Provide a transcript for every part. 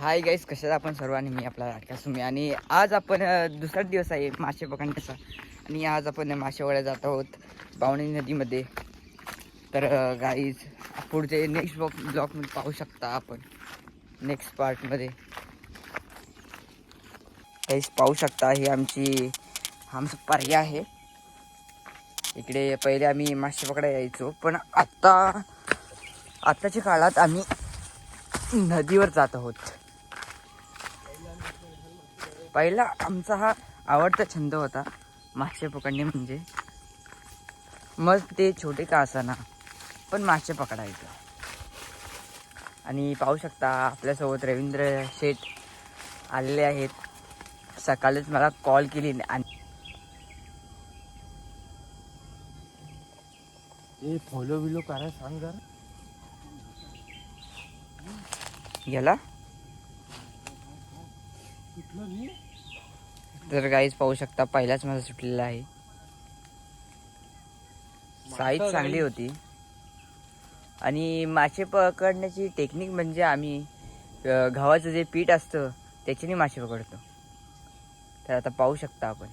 Hi guys, कशात आपण सर्व आणि मी आपला लाडका सुमी. आणि आज आपण दुसरा दिवस आहे मासे पकडण्याचा. आणि आज आपण मासे वळ्या जात आहोत बावणी नदीमध्ये. तर गाईज पुढचे नेक्स्ट ब्लॉगमध्ये पाहू शकता आपण, नेक्स्ट पार्टमध्ये गाईज पाहू शकता. ही आमचं पर्याय आहे. इकडे पहिले आम्ही मासे पकडायला यायचो, पण आत्ताच्या काळात आम्ही नदीवर जात आहोत. पहिला आमचा हा आवडता छंद होता मासे पकडणे. म्हणजे मग ते छोटे का असाना, पण मासे पकडायचं. आणि पाहू शकता आपल्यासोबत रवींद्र शेठ आलेले आहेत. सकाळीच मला कॉल केली आणि फॉलो बिलो करा सांग जरा गेला. तर गाईज पाहू शकता पहिलाच माझा सुटलेला आहे. साईज चांगली होती. आणि मासे पकडण्याची टेक्निक म्हणजे आम्ही गव्हाचं जे पीठ असतं त्याच्याने मासे पकडतो. तर आता पाहू शकता आपण.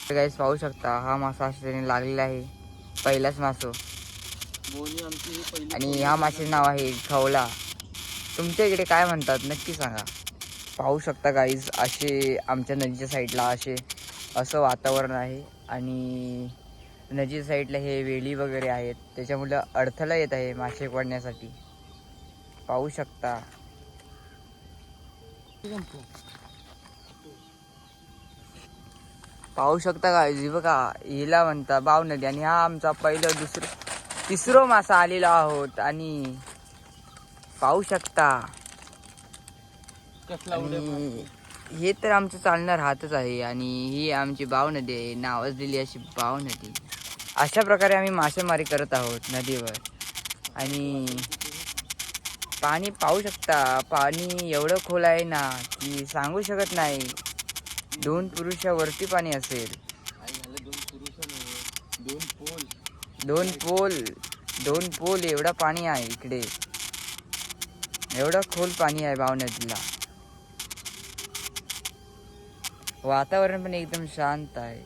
गाईस पाहू शकता हा मासा त्याने लागलेला आहे, पहिलाच मासो. आणि ह्या माशाचे नाव आहे खवला. तुमच्या इकडे काय म्हणतात नक्की सांगा. पाहू शकता गाईज, असे आमच्या नदीच्या साईडला असं वातावरण आहे. आणि नदीच्या साईडला हे वेली वगैरे आहेत, त्याच्यामुळे अडथळा येत आहे मासे पकडण्यासाठी. पाहू शकता. पाहू शकता गाईज, बघा हिला म्हणता बाव नदी. आणि हा आमचा पहिलं तिसरं मासा आलेला आहोत. आणि पाहू शकता. हे तर आमचं चालणार हातच आहे. आणि ही आमची बाव नदी आहे, नावच दिली अशी बाव नदी. अशा प्रकारे आम्ही मासेमारी करत आहोत नदीवर. आणि पाणी पाहू शकता, पाणी एवढं खोल आहे ना की सांगू शकत नाही. 2 पुरुषावरती पाणी असेल. 2 पोल एवढा पाणी आहे इकडे. एवढं खोल पाणी आहे भाव नदीला. वातावरण पण एकदम शांत आहे.